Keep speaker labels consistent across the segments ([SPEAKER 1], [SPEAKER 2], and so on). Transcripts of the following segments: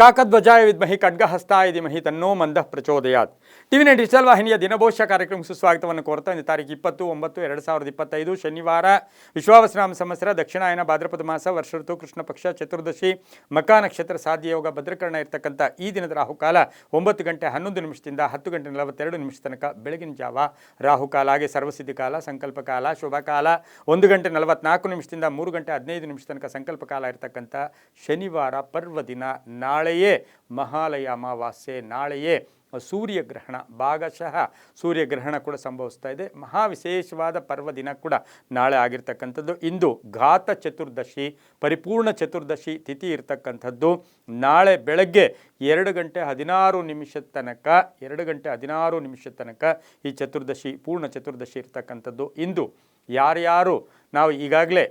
[SPEAKER 1] ಕಾಕಧ್ವಜಾಯ ವಿದ್ಮಹಿ ಖಡ್ಗಹಸ್ತಾಯ ಧೀಮಹಿ ತನ್ನೋ ಮಂದಃ ಪ್ರಚೋದಯಾತ್. ಟಿವಿ9 ಡಿಜಿಟಲ್ ವಾಹಿನಿಯ ದಿನಭವಿಷ್ಯ ಕಾರ್ಯಕ್ರಮಕ್ಕೆ ಸುಸ್ವಾಗತವನ್ನು ಕೋರ್ತಾ ಇಂದು ತಾರೀಕು 20/9/2025 ಶನಿವಾರ ವಿಶ್ವಾವಸನಾಮ ಸಂವತ್ಸರ ದಕ್ಷಿಣಾಯನ ಭಾದ್ರಪದ ಮಾಸ ವರ್ಷ ಋತು ಕೃಷ್ಣ ಪಕ್ಷ ಚತುರ್ದಶಿ ಮಕಾ ನಕ್ಷತ್ರ ಸಾಧ್ಯ ಯೋಗ ಭದ್ರಕರಣ ಇರತಕ್ಕಂಥ ಈ ದಿನದ ರಾಹುಕಾಲ 9 ಗಂಟೆ 11 ನಿಮಿಷದಿಂದ 10 ಗಂಟೆ 42 ನಿಮಿಷ ತನಕ ಬೆಳಗಿನ ಜಾವ ರಾಹುಕಾಲ, ಹಾಗೆ ಸರ್ವಸಿದ್ಧಿ ಕಾಲ, ಸಂಕಲ್ಪ ಕಾಲ, ಶುಭ ಕಾಲ 1 ಗಂಟೆ 44 ನಿಮಿಷದಿಂದ 3 ಗಂಟೆ 15 ನಿಮಿಷ ತನಕ ಸಂಕಲ್ಪ ಕಾಲ ಇರತಕ್ಕಂಥ ಶನಿವಾರ ಪರ್ವದಿನ. ನಾಳೆಯೇ ಮಹಾಲಯ ಅಮಾವಾಸ್ಯೆ, ನಾಳೆಯೇ ಸೂರ್ಯಗ್ರಹಣ, ಭಾಗಶಃ ಸೂರ್ಯಗ್ರಹಣ ಕೂಡ ಸಂಭವಿಸ್ತಾ ಇದೆ. ಮಹಾ ವಿಶೇಷವಾದ ಪರ್ವದಿನ ಕೂಡ ನಾಳೆ ಆಗಿರ್ತಕ್ಕಂಥದ್ದು. ಇಂದು ಘಾತ ಚತುರ್ದಶಿ, ಪರಿಪೂರ್ಣ ಚತುರ್ದಶಿ ತಿಥಿ ಇರ್ತಕ್ಕಂಥದ್ದು. ನಾಳೆ ಬೆಳಗ್ಗೆ 2 ಗಂಟೆ 16 ನಿಮಿಷ ತನಕ 2 ಗಂಟೆ 16 ನಿಮಿಷ ತನಕ ಈ ಚತುರ್ದಶಿ, ಪೂರ್ಣ ಚತುರ್ದಶಿ ಇರ್ತಕ್ಕಂಥದ್ದು. ಇಂದು ಯಾರ್ಯಾರು ನಾವು ಈಗಾಗಲೇ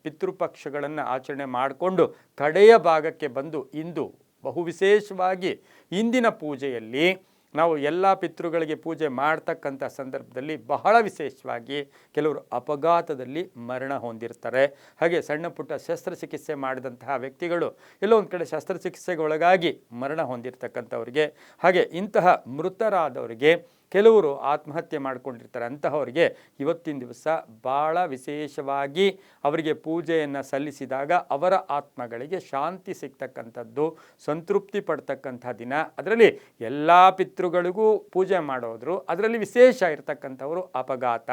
[SPEAKER 1] ಪಿತೃಪಕ್ಷಗಳನ್ನು ಆಚರಣೆ ಮಾಡಿಕೊಂಡು ಕಡೆಯ ಭಾಗಕ್ಕೆ ಬಂದು ಇಂದು ಬಹು ವಿಶೇಷವಾಗಿ ಇಂದಿನ ಪೂಜೆಯಲ್ಲಿ ನಾವು ಎಲ್ಲ ಪಿತೃಗಳಿಗೆ ಪೂಜೆ ಮಾಡ್ತಕ್ಕಂಥ ಸಂದರ್ಭದಲ್ಲಿ ಬಹಳ ವಿಶೇಷವಾಗಿ ಕೆಲವರು ಅಪಘಾತದಲ್ಲಿ ಮರಣ ಹೊಂದಿರ್ತಾರೆ. ಹಾಗೆ ಸಣ್ಣ ಪುಟ್ಟ ಶಸ್ತ್ರಚಿಕಿತ್ಸೆ ಮಾಡಿದಂತಹ ವ್ಯಕ್ತಿಗಳು ಎಲ್ಲೋ ಒಂದು ಕಡೆ ಶಸ್ತ್ರಚಿಕಿತ್ಸೆಗೆ ಒಳಗಾಗಿ ಮರಣ ಹೊಂದಿರತಕ್ಕಂಥವ್ರಿಗೆ, ಹಾಗೆ ಇಂತಹ ಮೃತರಾದವರಿಗೆ ಕೆಲವರು ಆತ್ಮಹತ್ಯೆ ಮಾಡಿಕೊಂಡಿರ್ತಾರೆ. ಅಂತಹವರಿಗೆ ಇವತ್ತಿನ ದಿವಸ ಭಾಳ ವಿಶೇಷವಾಗಿ ಅವರಿಗೆ ಪೂಜೆಯನ್ನು ಸಲ್ಲಿಸಿದಾಗ ಅವರ ಆತ್ಮಗಳಿಗೆ ಶಾಂತಿ ಸಿಗ್ತಕ್ಕಂಥದ್ದು, ಸಂತೃಪ್ತಿ ಪಡ್ತಕ್ಕಂಥ ದಿನ. ಅದರಲ್ಲಿ ಎಲ್ಲ ಪಿತೃಗಳಿಗೂ ಪೂಜೆ ಮಾಡೋದ್ರು, ಅದರಲ್ಲಿ ವಿಶೇಷ ಇರತಕ್ಕಂಥವರು ಅಪಘಾತ,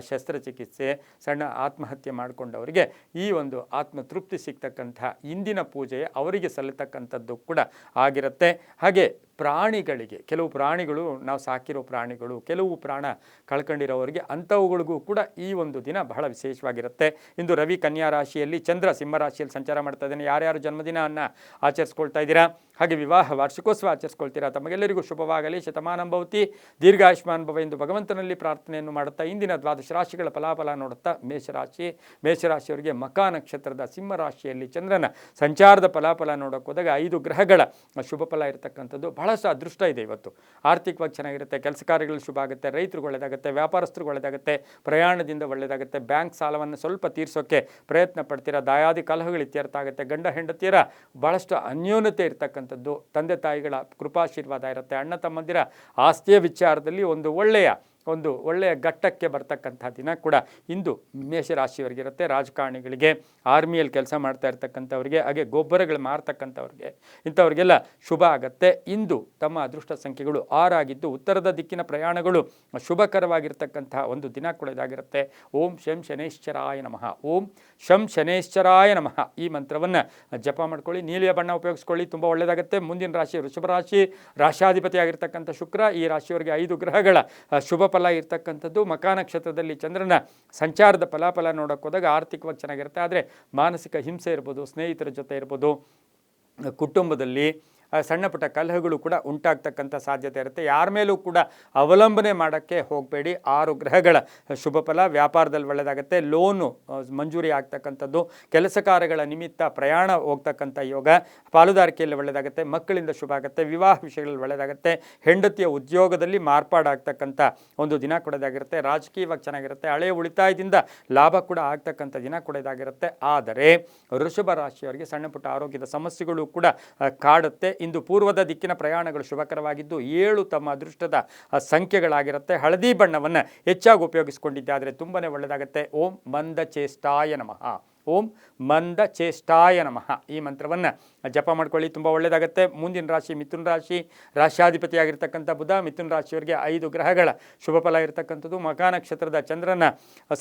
[SPEAKER 1] ಶಸ್ತ್ರಚಿಕಿತ್ಸೆ, ಸಣ್ಣ ಆತ್ಮಹತ್ಯೆ ಮಾಡಿಕೊಂಡವರಿಗೆ ಈ ಒಂದು ಆತ್ಮತೃಪ್ತಿ ಸಿಗ್ತಕ್ಕಂಥ ಇಂದಿನ ಪೂಜೆ ಅವರಿಗೆ ಸಲ್ಲತಕ್ಕಂಥದ್ದು ಕೂಡ ಆಗಿರುತ್ತೆ. ಹಾಗೆ ಪ್ರಾಣಿಗಳಿಗೆ, ಕೆಲವು ಪ್ರಾಣಿಗಳು ನಾವು ಸಾಕಿರೋ ಪ್ರಾಣಿಗಳು, ಕೆಲವು ಪ್ರಾಣ ಕಳ್ಕೊಂಡಿರೋವರಿಗೆ ಅಂಥವುಗಳಿಗೂ ಕೂಡ ಈ ಒಂದು ದಿನ ಬಹಳ ವಿಶೇಷವಾಗಿರುತ್ತೆ. ಇಂದು ರವಿ ಕನ್ಯಾ ರಾಶಿಯಲ್ಲಿ, ಚಂದ್ರ ಸಿಂಹ ರಾಶಿಯಲ್ಲಿ ಸಂಚಾರ ಮಾಡ್ತಾ ಇದ್ದಾನೆ. ಯಾರ್ಯಾರು ಜನ್ಮದಿನವನ್ನು ಆಚರಿಸ್ಕೊಳ್ತಾ ಇದ್ದೀರಾ, ಹಾಗೆ ವಿವಾಹ ವಾರ್ಷಿಕೋತ್ಸವ ಆಚರಿಸ್ಕೊಳ್ತೀರಾ, ತಮಗೆಲ್ಲರಿಗೂ ಶುಭವಾಗಲಿ, ಶತಮಾನಂ ಭವತಿ, ದೀರ್ಘಾಯುಷ್ಮಾನ್ ಭವ ಎಂದು ಭಗವಂತನಲ್ಲಿ ಪ್ರಾರ್ಥನೆಯನ್ನು ಮಾಡುತ್ತಾ ಇಂದಿನ ದ್ವಾದಶ ರಾಶಿಗಳ ಫಲಾಫಲ ನೋಡುತ್ತಾ ಮೇಷರಾಶಿಯವರಿಗೆ ಮಕಾ ನಕ್ಷತ್ರದ ಸಿಂಹ ರಾಶಿಯಲ್ಲಿ ಚಂದ್ರನ ಸಂಚಾರದ ಫಲಾಫಲ ನೋಡೋಕೆ ಹೋದಾಗ 5 ಗ್ರಹಗಳ ಶುಭ ಫಲ ಇರತಕ್ಕಂಥದ್ದು. ಬಹಳಷ್ಟು ಅದೃಷ್ಟ ಇದೆ ಇವತ್ತು. ಆರ್ಥಿಕವಾಗಿ ಚೆನ್ನಾಗಿರುತ್ತೆ, ಕೆಲಸ ಕಾರ್ಯಗಳು ಶುಭ ಆಗುತ್ತೆ, ರೈತರಿಗೆ ಒಳ್ಳೆಯದಾಗುತ್ತೆ, ವ್ಯಾಪಾರಸ್ಥರಿಗೆ ಒಳ್ಳೆಯದಾಗುತ್ತೆ, ಪ್ರಯಾಣದಿಂದ ಒಳ್ಳೆಯದಾಗುತ್ತೆ, ಬ್ಯಾಂಕ್ ಸಾಲವನ್ನು ಸ್ವಲ್ಪ ತೀರಿಸೋಕ್ಕೆ ಪ್ರಯತ್ನ ಪಡ್ತೀರಾ, ದಾಯಾದಿ ಕಲಹಗಳು ಇತ್ಯರ್ಥ ಆಗುತ್ತೆ, ಗಂಡ ಹೆಂಡತಿಯರ ಭಾಳಷ್ಟು ಅನ್ಯೋನ್ಯತೆ ಇರತಕ್ಕಂಥದ್ದು, ತಂದೆ ತಾಯಿಗಳ ಕೃಪಾಶೀರ್ವಾದ ಇರುತ್ತೆ, ಅಣ್ಣ ತಮ್ಮಂದಿರ ಆಸ್ತಿಯ ವಿಚಾರದಲ್ಲಿ ಒಂದು ಒಳ್ಳೆಯ ಘಟ್ಟಕ್ಕೆ ಬರ್ತಕ್ಕಂಥ ದಿನ ಕೂಡ ಇಂದು ಮೇಷರಾಶಿಯವರಿಗಿರುತ್ತೆ. ರಾಜಕಾರಣಿಗಳಿಗೆ, ಆರ್ಮಿಯಲ್ಲಿ ಕೆಲಸ ಮಾಡ್ತಾ ಇರ್ತಕ್ಕಂಥವ್ರಿಗೆ, ಹಾಗೆ ಗೊಬ್ಬರಗಳು ಮಾರ್ತಕ್ಕಂಥವ್ರಿಗೆ, ಇಂಥವ್ರಿಗೆಲ್ಲ ಶುಭ ಆಗುತ್ತೆ. ಇಂದು ತಮ್ಮ ಅದೃಷ್ಟ ಸಂಖ್ಯೆಗಳು 6 ಆಗಿದ್ದು ಉತ್ತರದ ದಿಕ್ಕಿನ ಪ್ರಯಾಣಗಳು ಶುಭಕರವಾಗಿರ್ತಕ್ಕಂಥ ಒಂದು ದಿನ ಕೂಡ ಇದಾಗಿರುತ್ತೆ. ಓಂ ಶಂ ಶನೇಶ್ವರಾಯ ನಮಃ, ಓಂ ಶಂ ಶನೇಶ್ವರಾಯ ನಮಃ ಈ ಮಂತ್ರವನ್ನು ಜಪ ಮಾಡ್ಕೊಳ್ಳಿ. ನೀಲಿಯ ಬಣ್ಣ ಉಪಯೋಗಿಸ್ಕೊಳ್ಳಿ, ತುಂಬ ಒಳ್ಳೆಯದಾಗುತ್ತೆ. ಮುಂದಿನ ರಾಶಿ ವೃಷಭ ರಾಶಿ, ರಾಶಾಧಿಪತಿ ಆಗಿರ್ತಕ್ಕಂಥ ಶುಕ್ರ. ಈ ರಾಶಿಯವರಿಗೆ 5 ಗ್ರಹಗಳ ಶುಭ ಫಲ ಇರ್ತಕ್ಕಂಥದ್ದು. ಮಕಾ ನಕ್ಷತ್ರದಲ್ಲಿ ಚಂದ್ರನ ಸಂಚಾರದ ಫಲಾಫಲ ನೋಡೋಕೆ ಹೋದಾಗ ಆರ್ಥಿಕವಾಗಿ ಚೆನ್ನಾಗಿರುತ್ತೆ, ಆದರೆ ಮಾನಸಿಕ ಹಿಂಸೆ ಇರ್ಬೋದು, ಸ್ನೇಹಿತರ ಜೊತೆ ಇರ್ಬೋದು, ಕುಟುಂಬದಲ್ಲಿ ಸಣ್ಣ ಪುಟ್ಟ ಕಲಹಗಳು ಕೂಡ ಉಂಟಾಗ್ತಕ್ಕಂಥ ಸಾಧ್ಯತೆ ಇರುತ್ತೆ. ಯಾರ ಮೇಲೂ ಕೂಡ ಅವಲಂಬನೆ ಮಾಡೋಕ್ಕೆ ಹೋಗಬೇಡಿ. 6 ಗ್ರಹಗಳ ಶುಭ ಫಲ. ವ್ಯಾಪಾರದಲ್ಲಿ ಒಳ್ಳೆಯದಾಗುತ್ತೆ, ಲೋನು ಮಂಜೂರಿ ಆಗ್ತಕ್ಕಂಥದ್ದು, ಕೆಲಸ ಕಾರ್ಯಗಳ ನಿಮಿತ್ತ ಪ್ರಯಾಣ ಹೋಗ್ತಕ್ಕಂಥ ಯೋಗ, ಪಾಲುದಾರಿಕೆಯಲ್ಲಿ ಒಳ್ಳೆಯದಾಗುತ್ತೆ, ಮಕ್ಕಳಿಂದ ಶುಭ ಆಗುತ್ತೆ, ವಿವಾಹ ವಿಷಯಗಳಲ್ಲಿ ಒಳ್ಳೆಯದಾಗುತ್ತೆ, ಹೆಂಡತಿಯ ಉದ್ಯೋಗದಲ್ಲಿ ಮಾರ್ಪಾಡಾಗ್ತಕ್ಕಂಥ ಒಂದು ದಿನ ಕೂಡ ಇದಾಗಿರುತ್ತೆ. ರಾಜಕೀಯವಾಗಿ ಚೆನ್ನಾಗಿರುತ್ತೆ, ಹಳೆಯ ಉಳಿತಾಯದಿಂದ ಲಾಭ ಕೂಡ ಆಗ್ತಕ್ಕಂಥ ದಿನ ಕೂಡ ಇದಾಗಿರುತ್ತೆ. ಆದರೆ ವೃಷಭ ರಾಶಿಯವರಿಗೆ ಸಣ್ಣ ಪುಟ್ಟ ಆರೋಗ್ಯದ ಸಮಸ್ಯೆಗಳು ಕೂಡ ಕಾಡುತ್ತೆ. ಇಂದು ಪೂರ್ವದ ದಿಕ್ಕಿನ ಪ್ರಯಾಣಗಳು ಶುಭಕರವಾಗಿದ್ದು 7 ತಮ್ಮ ಅದೃಷ್ಟದ ಸಂಖ್ಯೆಗಳಾಗಿರುತ್ತೆ. ಹಳದಿ ಬಣ್ಣವನ್ನು ಹೆಚ್ಚಾಗಿ ಉಪಯೋಗಿಸಿಕೊಂಡಿದ್ದಾದರೆ ತುಂಬಾ ಒಳ್ಳೆಯದಾಗುತ್ತೆ. ಓಂ ಮಂದಚೇಷ್ಟಾಯ ನಮಃ, ಓಂ ಮಂದಚೇಷ್ಟಾಯ ನಮಃ ಈ ಮಂತ್ರವನ್ನು ಜಪ ಮಾಡ್ಕೊಳ್ಳಿ, ತುಂಬ ಒಳ್ಳೆಯದಾಗುತ್ತೆ. ಮುಂದಿನ ರಾಶಿ ಮಿಥುನ ರಾಶಿ, ರಾಶ್ಯಾಧಿಪತಿಯಾಗಿರ್ತಕ್ಕಂಥ ಬುಧ. ಮಿಥುನ ರಾಶಿಯವರಿಗೆ 5 ಗ್ರಹಗಳ ಶುಭ ಫಲ ಇರತಕ್ಕಂಥದ್ದು. ಮಕಾ ನಕ್ಷತ್ರದ ಚಂದ್ರನ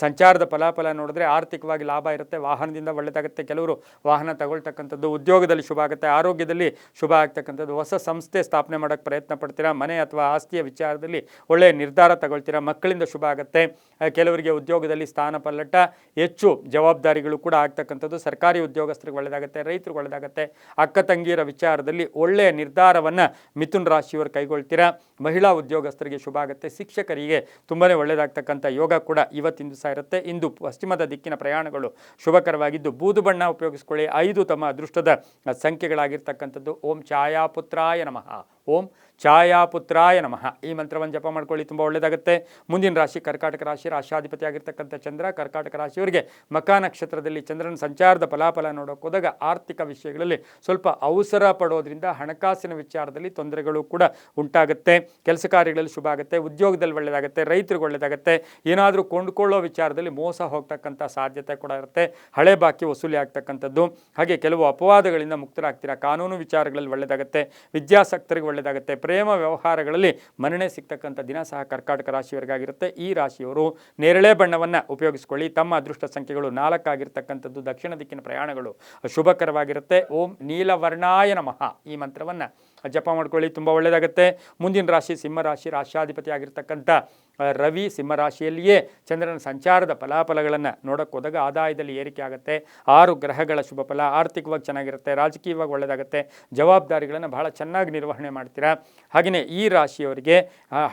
[SPEAKER 1] ಸಂಚಾರದ ಫಲಾಫಲ ನೋಡಿದ್ರೆ ಆರ್ಥಿಕವಾಗಿ ಲಾಭ ಇರುತ್ತೆ, ವಾಹನದಿಂದ ಒಳ್ಳೆಯದಾಗುತ್ತೆ, ಕೆಲವರು ವಾಹನ ತಗೊಳ್ತಕ್ಕಂಥದ್ದು, ಉದ್ಯೋಗದಲ್ಲಿ ಶುಭ ಆಗುತ್ತೆ, ಆರೋಗ್ಯದಲ್ಲಿ ಶುಭ ಆಗ್ತಕ್ಕಂಥದ್ದು, ಹೊಸ ಸಂಸ್ಥೆ ಸ್ಥಾಪನೆ ಮಾಡೋಕ್ಕೆ ಪ್ರಯತ್ನ ಪಡ್ತೀರಾ, ಮನೆ ಅಥವಾ ಆಸ್ತಿಯ ವಿಚಾರದಲ್ಲಿ ಒಳ್ಳೆಯ ನಿರ್ಧಾರ ತಗೊಳ್ತೀರಾ, ಮಕ್ಕಳಿಂದ ಶುಭ ಆಗುತ್ತೆ, ಕೆಲವರಿಗೆ ಉದ್ಯೋಗದಲ್ಲಿ ಸ್ಥಾನ ಪಲ್ಲಟ, ಹೆಚ್ಚು ಜವಾಬ್ದಾರಿಗಳು ಕೂಡ ಆಗ್ತಕ್ಕಂಥದ್ದು, ಸರ್ಕಾರಿ ಉದ್ಯೋಗಸ್ಥರಿಗೆ ಒಳ್ಳೆಯದಾಗುತ್ತೆ, ರೈತರಿಗೆ ಒಳ್ಳೆಯದಾಗುತ್ತೆ, ಅಕ್ಕ ತಂಗಿಯರ ವಿಚಾರದಲ್ಲಿ ಒಳ್ಳೆಯ ನಿರ್ಧಾರವನ್ನು ಮಿಥುನ ರಾಶಿಯವರು ಕೈಗೊಳ್ತೀರಾ, ಮಹಿಳಾ ಉದ್ಯೋಗಸ್ಥರಿಗೆ ಶುಭ ಆಗುತ್ತೆ, ಶಿಕ್ಷಕರಿಗೆ ತುಂಬಾ ಒಳ್ಳೆಯದಾಗ್ತಕ್ಕಂಥ ಯೋಗ ಕೂಡ ಇವತ್ತಿನ ದಿವಸ ಇರುತ್ತೆ. ಇಂದು ಪಶ್ಚಿಮದ ದಿಕ್ಕಿನ ಪ್ರಯಾಣಗಳು ಶುಭಕರವಾಗಿದ್ದು ಬೂದು ಬಣ್ಣ ಉಪಯೋಗಿಸ್ಕೊಳ್ಳಿ. 5 ತಮ್ಮ ಅದೃಷ್ಟದ ಸಂಖ್ಯೆಗಳಾಗಿರ್ತಕ್ಕಂಥದ್ದು. ಓಂ ಛಾಯಾಪುತ್ರಾಯ ನಮಃ, ಓಂ ಛಾಯಾಪುತ್ರಾಯ ನಮಃ. ಈ ಮಂತ್ರವನ್ನು ಜಪ ಮಾಡ್ಕೊಳ್ಳಿ, ತುಂಬ ಒಳ್ಳೆಯದಾಗುತ್ತೆ. ಮುಂದಿನ ರಾಶಿ ಕರ್ಕಾಟಕ ರಾಶಿ, ರಾಶಾಧಿಪತಿ ಆಗಿರ್ತಕ್ಕಂಥ ಚಂದ್ರ. ಕರ್ಕಾಟಕ ರಾಶಿಯವರಿಗೆ ಮಕಾ ನಕ್ಷತ್ರದಲ್ಲಿ ಚಂದ್ರನ ಸಂಚಾರದ ಫಲಾಫಲ ನೋಡೋಕೆ ಹೋದಾಗ ಆರ್ಥಿಕ ವಿಷಯಗಳಲ್ಲಿ ಸ್ವಲ್ಪ ಅವಸರ ಪಡೋದ್ರಿಂದ ಹಣಕಾಸಿನ ವಿಚಾರದಲ್ಲಿ ತೊಂದರೆಗಳು ಕೂಡ ಉಂಟಾಗುತ್ತೆ. ಕೆಲಸ ಕಾರ್ಯಗಳಲ್ಲಿ ಶುಭ ಆಗುತ್ತೆ, ಉದ್ಯೋಗದಲ್ಲಿ ಒಳ್ಳೆಯದಾಗುತ್ತೆ, ರೈತರಿಗೆ ಒಳ್ಳೆಯದಾಗುತ್ತೆ. ಏನಾದರೂ ಕೊಂಡುಕೊಳ್ಳೋ ವಿಚಾರದಲ್ಲಿ ಮೋಸ ಹೋಗ್ತಕ್ಕಂಥ ಸಾಧ್ಯತೆ ಕೂಡ ಇರುತ್ತೆ. ಹಳೆ ಬಾಕಿ ವಸೂಲಿ ಆಗ್ತಕ್ಕಂಥದ್ದು, ಹಾಗೆ ಕೆಲವು ಅಪವಾದಗಳಿಂದ ಮುಕ್ತರಾಗ್ತೀರಾ. ಕಾನೂನು ವಿಚಾರಗಳಲ್ಲಿ ಒಳ್ಳೆಯದಾಗುತ್ತೆ, ವಿದ್ಯಾಸಕ್ತರಿಗೆ ಒಳ್ಳೆಯದಾಗುತ್ತೆ. ಪ್ರೇಮ ವ್ಯವಹಾರಗಳಲ್ಲಿ ಮನ್ನಣೆ ಸಿಗ್ತಕ್ಕಂಥ ದಿನ ಸಹ ಕರ್ಕಾಟಕ ರಾಶಿಯವರಿಗಾಗಿರುತ್ತೆ. ಈ ರಾಶಿಯವರು ನೇರಳೆ ಬಣ್ಣವನ್ನು ಉಪಯೋಗಿಸಿಕೊಳ್ಳಿ. ತಮ್ಮ ಅದೃಷ್ಟ ಸಂಖ್ಯೆಗಳು 4 ಆಗಿರ್ತಕ್ಕಂಥದ್ದು. ದಕ್ಷಿಣ ದಿಕ್ಕಿನ ಪ್ರಯಾಣಗಳು ಶುಭಕರವಾಗಿರುತ್ತೆ. ಓಂ ನೀಲವರ್ಣಾಯ ನಮಃ. ಈ ಮಂತ್ರವನ್ನು ಜಪ ಮಾಡ್ಕೊಳ್ಳಿ, ತುಂಬ ಒಳ್ಳೆಯದಾಗುತ್ತೆ. ಮುಂದಿನ ರಾಶಿ ಸಿಂಹರಾಶಿ, ರಾಶ್ಯಾಧಿಪತಿ ಆಗಿರ್ತಕ್ಕಂಥ ರವಿ ಸಿಂಹರಾಶಿಯಲ್ಲಿಯೇ ಚಂದ್ರನ ಸಂಚಾರದ ಫಲಾಫಲಗಳನ್ನು ನೋಡೋಕೆ ಹೋದಾಗ ಆದಾಯದಲ್ಲಿ ಏರಿಕೆ ಆಗುತ್ತೆ. 6 ಗ್ರಹಗಳ ಶುಭ ಫಲ. ಆರ್ಥಿಕವಾಗಿ ಚೆನ್ನಾಗಿರುತ್ತೆ, ರಾಜಕೀಯವಾಗಿ ಒಳ್ಳೆಯದಾಗುತ್ತೆ, ಜವಾಬ್ದಾರಿಗಳನ್ನು ಬಹಳ ಚೆನ್ನಾಗಿ ನಿರ್ವಹಣೆ ಮಾಡ್ತೀರಾ. ಹಾಗೆಯೇ ಈ ರಾಶಿಯವರಿಗೆ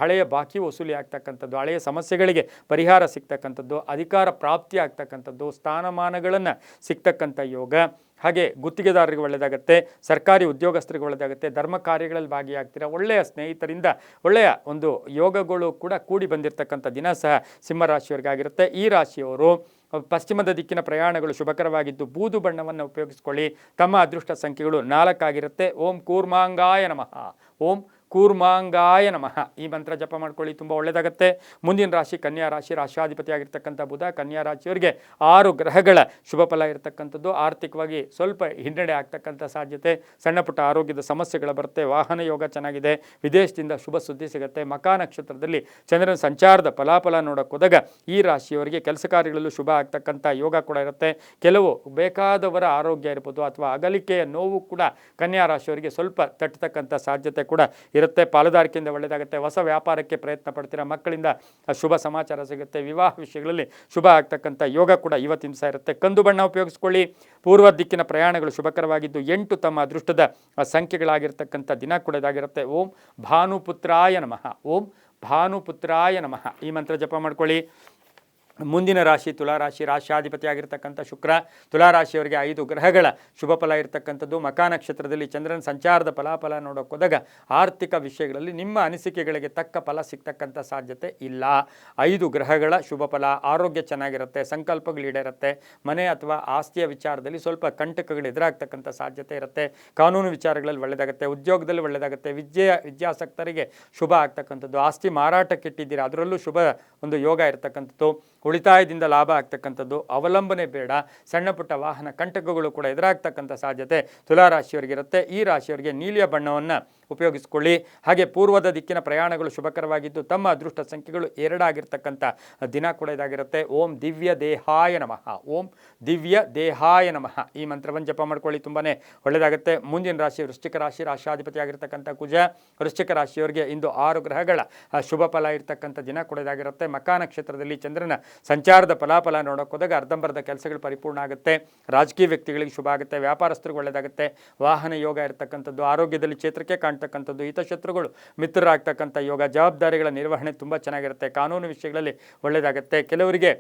[SPEAKER 1] ಹಳೆಯ ಬಾಕಿ ವಸೂಲಿ ಆಗ್ತಕ್ಕಂಥದ್ದು, ಹಳೆಯ ಸಮಸ್ಯೆಗಳಿಗೆ ಪರಿಹಾರ ಸಿಗ್ತಕ್ಕಂಥದ್ದು, ಅಧಿಕಾರ ಪ್ರಾಪ್ತಿ ಆಗ್ತಕ್ಕಂಥದ್ದು, ಸ್ಥಾನಮಾನಗಳನ್ನು ಸಿಗ್ತಕ್ಕಂಥ ಯೋಗ, ಹಾಗೆ ಗುತ್ತಿಗೆದಾರರಿಗೆ ಒಳ್ಳೆಯದಾಗುತ್ತೆ, ಸರ್ಕಾರಿ ಉದ್ಯೋಗಸ್ಥರಿಗೆ ಒಳ್ಳೆಯದಾಗುತ್ತೆ, ಧರ್ಮ ಕಾರ್ಯಗಳಲ್ಲಿ ಭಾಗಿಯಾಗ್ತೀರಾ. ಒಳ್ಳೆಯ ಸ್ನೇಹಿತರಿಂದ ಒಳ್ಳೆಯ ಒಂದು ಯೋಗಗಳು ಕೂಡ ಕೂಡಿ ಬಂದಿರತಕ್ಕಂಥ ದಿನ ಸಹ ಸಿಂಹರಾಶಿಯವರಿಗಾಗಿರುತ್ತೆ. ಈ ರಾಶಿಯವರು ಪಶ್ಚಿಮದ ದಿಕ್ಕಿನ ಪ್ರಯಾಣಗಳು ಶುಭಕರವಾಗಿದ್ದು ಬೂದು ಬಣ್ಣವನ್ನು ಉಪಯೋಗಿಸಿಕೊಳ್ಳಿ. ತಮ್ಮ ಅದೃಷ್ಟ ಸಂಖ್ಯೆಗಳು 4 ಆಗಿರುತ್ತೆ. ಓಂ ಕೂರ್ಮಾಂಗಾಯ ನಮಃ. ಓಂ ಕೂರ್ಮಾಂಗಾಯ ನಮಃ. ಈ ಮಂತ್ರ ಜಪ ಮಾಡ್ಕೊಳ್ಳಿ, ತುಂಬ ಒಳ್ಳೆಯದಾಗುತ್ತೆ. ಮುಂದಿನ ರಾಶಿ ಕನ್ಯಾ ರಾಶಿ, ರಾಶಾಧಿಪತಿ ಆಗಿರ್ತಕ್ಕಂಥ ಬುಧ. ಕನ್ಯಾ ರಾಶಿಯವರಿಗೆ 6 ಗ್ರಹಗಳ ಶುಭ ಫಲ ಇರತಕ್ಕಂಥದ್ದು. ಆರ್ಥಿಕವಾಗಿ ಸ್ವಲ್ಪ ಹಿನ್ನಡೆ ಆಗ್ತಕ್ಕಂಥ ಸಾಧ್ಯತೆ, ಸಣ್ಣ ಪುಟ್ಟ ಆರೋಗ್ಯದ ಸಮಸ್ಯೆಗಳು ಬರುತ್ತೆ. ವಾಹನ ಯೋಗ ಚೆನ್ನಾಗಿದೆ, ವಿದೇಶದಿಂದ ಶುಭ ಸುದ್ದಿ ಸಿಗುತ್ತೆ. ಮಕಾ ನಕ್ಷತ್ರದಲ್ಲಿ ಚಂದ್ರನ ಸಂಚಾರದ ಫಲಾಫಲ ನೋಡೋಕೆ ಹೋದಾಗ ಈ ರಾಶಿಯವರಿಗೆ ಕೆಲಸ ಕಾರ್ಯಗಳಲ್ಲೂ ಶುಭ ಆಗ್ತಕ್ಕಂಥ ಯೋಗ ಕೂಡ ಇರುತ್ತೆ. ಕೆಲವು ಬೇಕಾದವರ ಆರೋಗ್ಯ ಇರ್ಬೋದು ಅಥವಾ ಅಗಲಿಕೆಯ ನೋವು ಕೂಡ ಕನ್ಯಾ ರಾಶಿಯವರಿಗೆ ಸ್ವಲ್ಪ ತಟ್ಟತಕ್ಕಂಥ ಸಾಧ್ಯತೆ ಕೂಡ ಇರುತ್ತೆ. ಪಾಲುದಾರಿಕೆಯಿಂದ ಒಳ್ಳೆಯದಾಗುತ್ತೆ. ಹೊಸ ವ್ಯಾಪಾರಕ್ಕೆ ಪ್ರಯತ್ನ ಪಡ್ತೀರಾ. ಮಕ್ಕಳಿಂದ ಶುಭ ಸಮಾಚಾರ ಸಿಗುತ್ತೆ. ವಿವಾಹ ವಿಷಯಗಳಲ್ಲಿ ಶುಭ ಆಗ್ತಕ್ಕಂಥ ಯೋಗ ಕೂಡ ಇವತ್ತಿನ ದಿವಸ ಇರುತ್ತೆ. ಕಂದು ಬಣ್ಣ ಉಪಯೋಗಿಸ್ಕೊಳ್ಳಿ. ಪೂರ್ವ ದಿಕ್ಕಿನ ಪ್ರಯಾಣಗಳು ಶುಭಕರವಾಗಿದ್ದು 8 ತಮ್ಮ ಅದೃಷ್ಟದ ಸಂಖ್ಯೆಗಳಾಗಿರ್ತಕ್ಕಂಥ ದಿನ ಕೂಡ ಇದಾಗಿರುತ್ತೆ. ಓಂ ಭಾನುಪುತ್ರಾಯ ನಮಃ. ಓಂ ಭಾನುಪುತ್ರಾಯ ನಮಃ. ಈ ಮಂತ್ರ ಜಪ ಮಾಡ್ಕೊಳ್ಳಿ. ಮುಂದಿನ ರಾಶಿ ತುಲಾರಾಶಿ, ರಾಶ್ಯಾಧಿಪತಿ ಆಗಿರ್ತಕ್ಕಂಥ ಶುಕ್ರ. ತುಲಾರಾಶಿಯವರಿಗೆ 5 ಗ್ರಹಗಳ ಶುಭ ಫಲ ಇರತಕ್ಕಂಥದ್ದು. ಮಕಾ ನಕ್ಷತ್ರದಲ್ಲಿ ಚಂದ್ರನ ಸಂಚಾರದ ಫಲಾಫಲ ನೋಡೋಕೆ ಹೋದಾಗ ಆರ್ಥಿಕ ವಿಷಯಗಳಲ್ಲಿ ನಿಮ್ಮ ಅನಿಸಿಕೆಗಳಿಗೆ ತಕ್ಕ ಫಲ ಸಿಗ್ತಕ್ಕಂಥ ಸಾಧ್ಯತೆ ಇಲ್ಲ. 5 ಗ್ರಹಗಳ ಶುಭ ಫಲ. ಆರೋಗ್ಯ ಚೆನ್ನಾಗಿರುತ್ತೆ, ಸಂಕಲ್ಪಗಳು ಈಡೇರುತ್ತೆ. ಮನೆ ಅಥವಾ ಆಸ್ತಿಯ ವಿಚಾರದಲ್ಲಿ ಸ್ವಲ್ಪ ಕಂಟಕಗಳು ಎದುರಾಗ್ತಕ್ಕಂಥ ಸಾಧ್ಯತೆ ಇರುತ್ತೆ. ಕಾನೂನು ವಿಚಾರಗಳಲ್ಲಿ ಒಳ್ಳೆಯದಾಗುತ್ತೆ, ಉದ್ಯೋಗದಲ್ಲಿ ಒಳ್ಳೆಯದಾಗುತ್ತೆ. ವಿದ್ಯಾಸಕ್ತರಿಗೆ ಶುಭ ಆಗ್ತಕ್ಕಂಥದ್ದು. ಆಸ್ತಿ ಮಾರಾಟಕ್ಕಿಟ್ಟಿದ್ದೀರಾ, ಅದರಲ್ಲೂ ಶುಭ ಒಂದು ಯೋಗ ಇರತಕ್ಕಂಥದ್ದು. ಉಳಿತಾಯದಿಂದ ಲಾಭ ಆಗ್ತಕ್ಕಂಥದ್ದು. ಅವಲಂಬನೆ ಬೇಡ. ಸಣ್ಣ ಪುಟ್ಟ ವಾಹನ ಕಂಟಕಗಳು ಕೂಡ ಎದುರಾಗ್ತಕ್ಕಂಥ ಸಾಧ್ಯತೆ ತುಲಾರಾಶಿಯವರಿಗಿರುತ್ತೆ. ಈ ರಾಶಿಯವರಿಗೆ ನೀಲಿಯ ಬಣ್ಣವನ್ನು ಉಪಯೋಗಿಸಿಕೊಳ್ಳಿ. ಹಾಗೆ ಪೂರ್ವದ ದಿಕ್ಕಿನ ಪ್ರಯಾಣಗಳು ಶುಭಕರವಾಗಿದ್ದು ತಮ್ಮ ಅದೃಷ್ಟ ಸಂಖ್ಯೆಗಳು 2 ಆಗಿರ್ತಕ್ಕಂಥ ದಿನ ಕೂಡ ಇದಾಗಿರುತ್ತೆ. ಓಂ ದಿವ್ಯ ದೇಹಾಯ ನಮಃ. ಓಂ ದಿವ್ಯ ದೇಹಾಯ ನಮಃ. ಈ ಮಂತ್ರವನ್ನು ಜಪ ಮಾಡ್ಕೊಳ್ಳಿ, ತುಂಬಾ ಒಳ್ಳೆಯದಾಗುತ್ತೆ. ಮುಂದಿನ ರಾಶಿ ವೃಶ್ಚಿಕ ರಾಶಿ, ರಾಶಾಧಿಪತಿ ಆಗಿರ್ತಕ್ಕಂಥ ಕುಜ. ವೃಶ್ಚಿಕ ರಾಶಿಯವರಿಗೆ ಇಂದು 6 ಗ್ರಹಗಳ ಶುಭ ಫಲ ಇರ್ತಕ್ಕಂಥ ದಿನ ಕೂಡ ಇದಾಗಿರುತ್ತೆ. ಮಕಾ ನಕ್ಷತ್ರದಲ್ಲಿ ಚಂದ್ರನ ಸಂಚಾರದ ಫಲಾಫಲ ನೋಡೋಕೆ ಹೋದಾಗ ಅರ್ಧಂಬರ್ಧ ಕೆಲಸಗಳು ಪರಿಪೂರ್ಣ ಆಗುತ್ತೆ. ರಾಜಕೀಯ ವ್ಯಕ್ತಿಗಳಿಗೆ ಶುಭ ಆಗುತ್ತೆ, ವ್ಯಾಪಾರಸ್ಥರಿಗೆ ಒಳ್ಳೆಯದಾಗುತ್ತೆ. ವಾಹನ ಯೋಗ ಇರತಕ್ಕಂಥದ್ದು, ಆರೋಗ್ಯದಲ್ಲಿ ಚೇತರಿಕೆ ಕಾಣ್ತಕ್ಕಂಥದ್ದು, ಹಿತಶತ್ರುಗಳು ಮಿತ್ರರಾಗ್ತಕ್ಕಂಥ ಯೋಗ, ಜವಾಬ್ದಾರಿಗಳ ನಿರ್ವಹಣೆ ತುಂಬ ಚೆನ್ನಾಗಿರುತ್ತೆ. ಕಾನೂನು ವಿಷಯಗಳಲ್ಲಿ ಒಳ್ಳೆಯದಾಗುತ್ತೆ. ಕೆಲವರಿಗೆ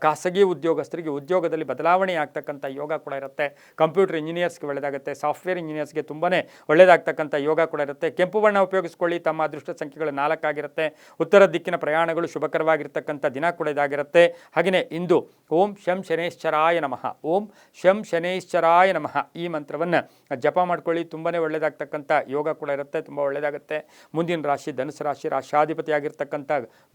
[SPEAKER 1] ಖಾಸಗಿ ಉದ್ಯೋಗಸ್ಥರಿಗೆ ಉದ್ಯೋಗದಲ್ಲಿ ಬದಲಾವಣೆ ಆಗ್ತಕ್ಕಂಥ ಯೋಗ ಕೂಡ ಇರುತ್ತೆ. ಕಂಪ್ಯೂಟರ್ ಇಂಜಿನಿಯರ್ಸ್ಗೆ ಒಳ್ಳೆಯದಾಗುತ್ತೆ, ಸಾಫ್ಟ್ವೇರ್ ಇಂಜಿನಿಯರ್ಸ್ಗೆ ತುಂಬಾ ಒಳ್ಳೆಯದಾಗ್ತಕ್ಕಂಥ ಯೋಗ ಕೂಡ ಇರುತ್ತೆ. ಕೆಂಪು ಬಣ್ಣ ಉಪಯೋಗಿಸ್ಕೊಳ್ಳಿ. ತಮ್ಮ ಅದೃಷ್ಟ ಸಂಖ್ಯೆಗಳು 4 ಆಗಿರುತ್ತೆ. ಉತ್ತರ ದಿಕ್ಕಿನ ಪ್ರಯಾಣಗಳು ಶುಭಕರವಾಗಿರ್ತಕ್ಕಂಥ ದಿನ ಕೂಡ ಇದಾಗಿರುತ್ತೆ. ಹಾಗೆಯೇ ಇಂದು ಓಂ ಶಂ ಶನೇಶ್ವರಾಯ ನಮಃ. ಓಂ ಶಂ ಶನೇಶ್ವರಾಯ ನಮಃ. ಈ ಮಂತ್ರವನ್ನು ಜಪ ಮಾಡ್ಕೊಳ್ಳಿ, ತುಂಬಾ ಒಳ್ಳೆಯದಾಗ್ತಕ್ಕಂಥ ಯೋಗ ಕೂಡ ಇರುತ್ತೆ, ತುಂಬ ಒಳ್ಳೆಯದಾಗುತ್ತೆ. ಮುಂದಿನ ರಾಶಿ ಧನುಸು ರಾಶಿ, ರಾಶಾಧಿಪತಿ ಆಗಿರ್ತಕ್ಕಂಥ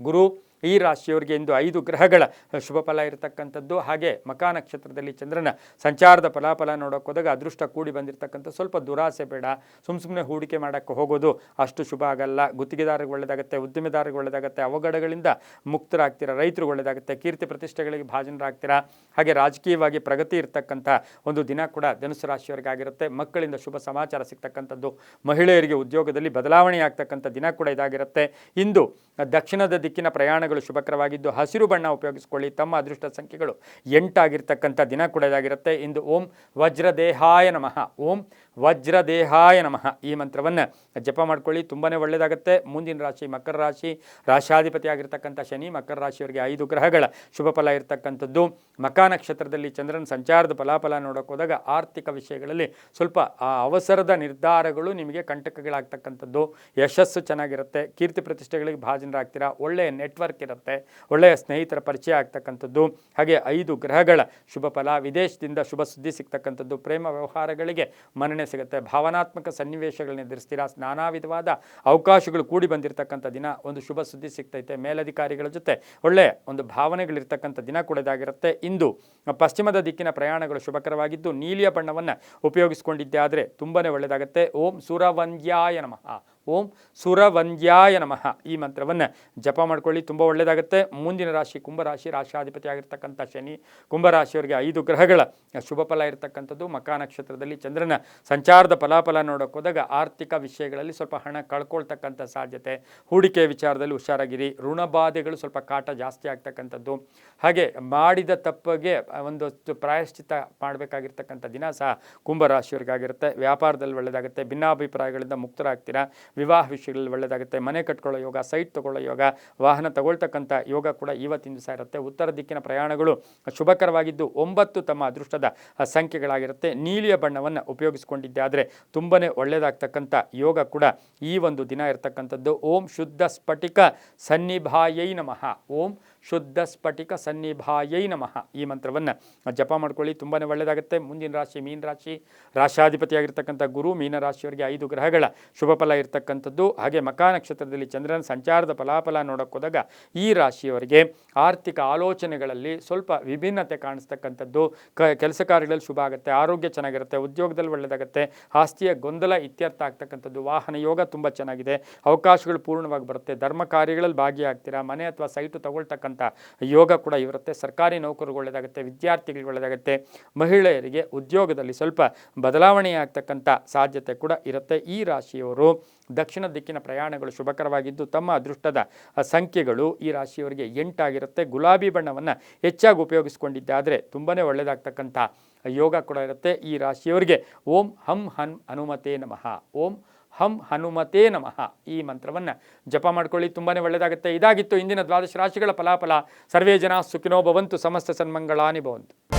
[SPEAKER 1] ಗುರು. ಈ ರಾಶಿಯವರಿಗೆ ಇಂದು 5 ಗ್ರಹಗಳ ಶುಭ ಫಲ ಇರತಕ್ಕಂಥದ್ದು. ಹಾಗೆ ಮಕಾ ನಕ್ಷತ್ರದಲ್ಲಿ ಚಂದ್ರನ ಸಂಚಾರದ ಫಲಾಫಲ ನೋಡೋಕೆ ಹೋದಾಗ ಅದೃಷ್ಟ ಕೂಡಿ ಬಂದಿರತಕ್ಕಂಥ ಸ್ವಲ್ಪ ದುರಾಸೆ ಬೇಡ. ಸುಮ್ಮನೆ ಹೂಡಿಕೆ ಮಾಡೋಕ್ಕೆ ಹೋಗೋದು ಅಷ್ಟು ಶುಭ ಆಗಲ್ಲ. ಗುತ್ತಿಗೆದಾರರಿಗೆ ಒಳ್ಳೆಯದಾಗುತ್ತೆ, ಉದ್ದಿಮೆದಾರರಿಗೆ ಒಳ್ಳೆಯದಾಗುತ್ತೆ, ಅವಘಡಗಳಿಂದ ಮುಕ್ತರಾಗ್ತೀರಾ. ರೈತರು ಒಳ್ಳೆಯದಾಗುತ್ತೆ, ಕೀರ್ತಿ ಪ್ರತಿಷ್ಠೆಗಳಿಗೆ ಭಾಜನರಾಗ್ತೀರಾ. ಹಾಗೆ ರಾಜಕೀಯವಾಗಿ ಪ್ರಗತಿ ಇರತಕ್ಕಂಥ ಒಂದು ದಿನ ಕೂಡ ಧನುಸು ರಾಶಿಯವರಿಗಾಗಿರುತ್ತೆ. ಮಕ್ಕಳಿಂದ ಶುಭ ಸಮಾಚಾರ ಸಿಗ್ತಕ್ಕಂಥದ್ದು. ಮಹಿಳೆಯರಿಗೆ ಉದ್ಯೋಗದಲ್ಲಿ ಬದಲಾವಣೆ ಆಗ್ತಕ್ಕಂಥ ದಿನ ಕೂಡ ಇದಾಗಿರುತ್ತೆ. ಇಂದು ದಕ್ಷಿಣದ ದಿಕ್ಕಿನ ಪ್ರಯಾಣಗಳು ಶುಭಕರವಾಗಿದ್ದು ಹಸಿರು ಬಣ್ಣ ಉಪಯೋಗಿಸಿಕೊಳ್ಳಿ. ತಮ್ಮ ಅದೃಷ್ಟ ಸಂಖ್ಯೆಗಳು 8 ಆಗಿರ್ತಕ್ಕಂಥ ದಿನ ಕೂಡ ಇದಾಗಿರುತ್ತೆ. ಇಂದು ಓಂ ವಜ್ರದೇಹಾಯ ನಮಃ. ಓಂ ವಜ್ರದೇಹಾಯ ನಮಃ ಈ ಮಂತ್ರವನ್ನು ಜಪ ಮಾಡ್ಕೊಳ್ಳಿ, ತುಂಬಾ ಒಳ್ಳೆಯದಾಗುತ್ತೆ. ಮುಂದಿನ ರಾಶಿ ಮಕರ ರಾಶಿ, ರಾಶಾಧಿಪತಿ ಆಗಿರ್ತಕ್ಕಂಥ ಶನಿ. ಮಕರ ರಾಶಿಯವರಿಗೆ 5 ಗ್ರಹಗಳ ಶುಭ ಫಲ ಇರತಕ್ಕಂಥದ್ದು. ಮಕಾ ನಕ್ಷತ್ರದಲ್ಲಿ ಚಂದ್ರನ ಸಂಚಾರದ ಫಲಾಫಲ ನೋಡೋಕೆ ಹೋದಾಗ ಆರ್ಥಿಕ ವಿಷಯಗಳಲ್ಲಿ ಸ್ವಲ್ಪ ಅವಸರದ ನಿರ್ಧಾರಗಳು ನಿಮಗೆ ಕಂಟಕಗಳಾಗ್ತಕ್ಕಂಥದ್ದು. ಯಶಸ್ಸು ಚೆನ್ನಾಗಿರುತ್ತೆ, ಕೀರ್ತಿ ಪ್ರತಿಷ್ಠೆಗಳಿಗೆ ಭಾಜನರಾಗ್ತೀರಾ, ಒಳ್ಳೆಯ ನೆಟ್ವರ್ಕ್ ಇರುತ್ತೆ, ಒಳ್ಳೆಯ ಸ್ನೇಹಿತರ ಪರಿಚಯ ಆಗ್ತಕ್ಕಂಥದ್ದು. ಹಾಗೆ 5 ಗ್ರಹಗಳ ಶುಭ ಫಲ, ವಿದೇಶದಿಂದ ಶುಭ ಸುದ್ದಿ ಸಿಗ್ತಕ್ಕಂಥದ್ದು, ಪ್ರೇಮ ವ್ಯವಹಾರಗಳಿಗೆ ಮನ್ನಣೆ ಸಿಗುತ್ತೆ, ಭಾವನಾತ್ಮಕ ಸನ್ನಿವೇಶಗಳನ್ನ ಎದುರಿಸ್ತೀರಾ, ನಾನಾ ವಿಧವಾದ ಅವಕಾಶಗಳು ಕೂಡಿ ಬಂದಿರತಕ್ಕಂಥ ದಿನ, ಒಂದು ಶುಭ ಸುದ್ದಿ ಸಿಗ್ತೈತೆ, ಮೇಲಧಿಕಾರಿಗಳ ಜೊತೆ ಒಳ್ಳೆಯ ಒಂದು ಭಾವನೆಗಳಿರ್ತಕ್ಕಂಥ ದಿನ ಕೂಡ ಇದಾಗಿರುತ್ತೆ. ಇಂದು ಪಶ್ಚಿಮದ ದಿಕ್ಕಿನ ಪ್ರಯಾಣಗಳು ಶುಭಕರವಾಗಿದ್ದು ನೀಲಿಯ ಬಣ್ಣವನ್ನು ಉಪಯೋಗಿಸಿಕೊಂಡಿದ್ದೆ ಆದರೆ ತುಂಬಾ ಒಳ್ಳೆಯದಾಗುತ್ತೆ. ಓಂ ಸುರವಂದ್ಯಾಯ ನಮಃ, ಓಂ ಸುರವಂದ್ಯಾಯ ನಮಃ ಈ ಮಂತ್ರವನ್ನು ಜಪ ಮಾಡ್ಕೊಳ್ಳಿ, ತುಂಬ ಒಳ್ಳೆಯದಾಗುತ್ತೆ. ಮುಂದಿನ ರಾಶಿ ಕುಂಭರಾಶಿ, ರಾಶಾಧಿಪತಿ ಆಗಿರ್ತಕ್ಕಂಥ ಶನಿ. ಕುಂಭರಾಶಿಯವರಿಗೆ 5 ಗ್ರಹಗಳ ಶುಭ ಫಲ ಇರತಕ್ಕಂಥದ್ದು. ಮಕಾ ನಕ್ಷತ್ರದಲ್ಲಿ ಚಂದ್ರನ ಸಂಚಾರದ ಫಲಾಫಲ ನೋಡೋಕೆ ಹೋದಾಗ ಆರ್ಥಿಕ ವಿಷಯಗಳಲ್ಲಿ ಸ್ವಲ್ಪ ಹಣ ಕಳ್ಕೊಳ್ತಕ್ಕಂಥ ಸಾಧ್ಯತೆ, ಹೂಡಿಕೆ ವಿಚಾರದಲ್ಲಿ ಹುಷಾರಾಗಿರಿ, ಋಣಬಾಧೆಗಳು ಸ್ವಲ್ಪ ಕಾಟ ಜಾಸ್ತಿ ಆಗ್ತಕ್ಕಂಥದ್ದು. ಹಾಗೆ ಮಾಡಿದ ತಪ್ಪಿಗೆ ಒಂದಷ್ಟು ಪ್ರಾಯಶ್ಚಿತ್ತ ಮಾಡಬೇಕಾಗಿರ್ತಕ್ಕಂಥ ದಿನ ಸಹ ಕುಂಭರಾಶಿಯವರಿಗಾಗಿರುತ್ತೆ. ವ್ಯಾಪಾರದಲ್ಲಿ ಒಳ್ಳೆಯದಾಗುತ್ತೆ, ಭಿನ್ನಾಭಿಪ್ರಾಯಗಳಿಂದ ಮುಕ್ತರಾಗ್ತೀರಾ, ವಿವಾಹ ವಿಷಯಗಳಲ್ಲಿ ಒಳ್ಳೆಯದಾಗುತ್ತೆ, ಮನೆ ಕಟ್ಕೊಳ್ಳೋ ಯೋಗ, ಸೈಟ್ ತಗೊಳ್ಳೋ ಯೋಗ, ವಾಹನ ತಗೊಳ್ತಕ್ಕಂಥ ಯೋಗ ಕೂಡ ಇವತ್ತಿನ ದಿವಸ ಇರುತ್ತೆ. ಉತ್ತರ ದಿಕ್ಕಿನ ಪ್ರಯಾಣಗಳು ಶುಭಕರವಾಗಿದ್ದು 9 ತಮ್ಮ ಅದೃಷ್ಟದ ಸಂಖ್ಯೆಗಳಾಗಿರುತ್ತೆ. ನೀಲಿಯ ಬಣ್ಣವನ್ನು ಉಪಯೋಗಿಸಿಕೊಂಡಿದ್ದೆ ಆದರೆ ತುಂಬಾ ಒಳ್ಳೆಯದಾಗ್ತಕ್ಕಂಥ ಯೋಗ ಕೂಡ ಈ ಒಂದು ದಿನ ಇರತಕ್ಕಂಥದ್ದು. ಓಂ ಶುದ್ಧ ಸ್ಫಟಿಕ ಸನ್ನಿಭಾಯೈ ನಮಃ, ಓಂ ಶುದ್ಧ ಸ್ಫಟಿಕ ಸನ್ನಿಭಾಯೈ ನಮಃ ಈ ಮಂತ್ರವನ್ನು ಜಪ ಮಾಡ್ಕೊಳ್ಳಿ, ತುಂಬಾ ಒಳ್ಳೆಯದಾಗುತ್ತೆ. ಮುಂದಿನ ರಾಶಿ ಮೀನ ರಾಶಿ, ರಾಶಾಧಿಪತಿಯಾಗಿರ್ತಕ್ಕಂಥ ಗುರು. ಮೀನ ರಾಶಿಯವರಿಗೆ 5 ಗ್ರಹಗಳ ಶುಭ ಫಲ ಇರತಕ್ಕಂಥದ್ದು. ಹಾಗೆ ಮಕಾ ನಕ್ಷತ್ರದಲ್ಲಿ ಚಂದ್ರನ ಸಂಚಾರದ ಫಲಾಫಲ ನೋಡೋಕೆ ಹೋದಾಗ ಈ ರಾಶಿಯವರಿಗೆ ಆರ್ಥಿಕ ಆಲೋಚನೆಗಳಲ್ಲಿ ಸ್ವಲ್ಪ ವಿಭಿನ್ನತೆ ಕಾಣಿಸ್ತಕ್ಕಂಥದ್ದು. ಕೆಲಸ ಕಾರ್ಯಗಳಲ್ಲಿ ಶುಭ ಆಗುತ್ತೆ, ಆರೋಗ್ಯ ಚೆನ್ನಾಗಿರುತ್ತೆ, ಉದ್ಯೋಗದಲ್ಲಿ ಒಳ್ಳೆಯದಾಗುತ್ತೆ, ಆಸ್ತಿಯ ಗೊಂದಲ ಇತ್ಯರ್ಥ ಆಗ್ತಕ್ಕಂಥದ್ದು. ವಾಹನ ಯೋಗ ತುಂಬ ಚೆನ್ನಾಗಿದೆ, ಅವಕಾಶಗಳು ಪೂರ್ಣವಾಗಿ ಬರುತ್ತೆ, ಧರ್ಮ ಕಾರ್ಯಗಳಲ್ಲಿ ಭಾಗಿಯಾಗ್ತೀರಾ, ಮನೆ ಅಥವಾ ಸೈಟು ತಗೊಳ್ತಕ್ಕಂಥ ಯೋಗ ಕೂಡ ಇರುತ್ತೆ. ಸರ್ಕಾರಿ ನೌಕರಿಗೆ ಒಳ್ಳೆಯದಾಗುತ್ತೆ, ವಿದ್ಯಾರ್ಥಿಗಳಿಗೆ ಒಳ್ಳೆಯದಾಗುತ್ತೆ, ಮಹಿಳೆಯರಿಗೆ ಉದ್ಯೋಗದಲ್ಲಿ ಸ್ವಲ್ಪ ಬದಲಾವಣೆ ಆಗ್ತಕ್ಕಂಥ ಸಾಧ್ಯತೆ ಕೂಡ ಇರುತ್ತೆ. ಈ ರಾಶಿಯವರು ದಕ್ಷಿಣ ದಿಕ್ಕಿನ ಪ್ರಯಾಣಗಳು ಶುಭಕರವಾಗಿದ್ದು ತಮ್ಮ ಅದೃಷ್ಟದ ಸಂಖ್ಯೆಗಳು ಈ ರಾಶಿಯವರಿಗೆ 8 ಆಗಿರುತ್ತೆ. ಗುಲಾಬಿ ಬಣ್ಣವನ್ನು ಹೆಚ್ಚಾಗಿ ಉಪಯೋಗಿಸಿಕೊಂಡಿದ್ದಾದರೆ ತುಂಬಾ ಒಳ್ಳೆಯದಾಗ್ತಕ್ಕಂಥ ಯೋಗ ಕೂಡ ಇರುತ್ತೆ. ಈ ರಾಶಿಯವರಿಗೆ ಓಂ ಹಂ ಹನುಮತೆ ನಮಃ, ಓಂ ಹಂ ಹನುಮತೆ ನಮಃ ಈ ಮಂತ್ರವನ್ನು ಜಪ ಮಾಡ್ಕೊಳ್ಳಿ, ತುಂಬಾ ಒಳ್ಳೆಯದಾಗುತ್ತೆ. ಇದಾಗಿತ್ತು ಇಂದಿನ 12 ರಾಶಿಗಳ ಫಲಾಫಲ. ಸರ್ವೇ ಜನ ಸುಖಿನೋ ಭವಂತು, ಸಮಸ್ತ ಸನ್ಮಂಗಳಾನಿ ಭವಂತು.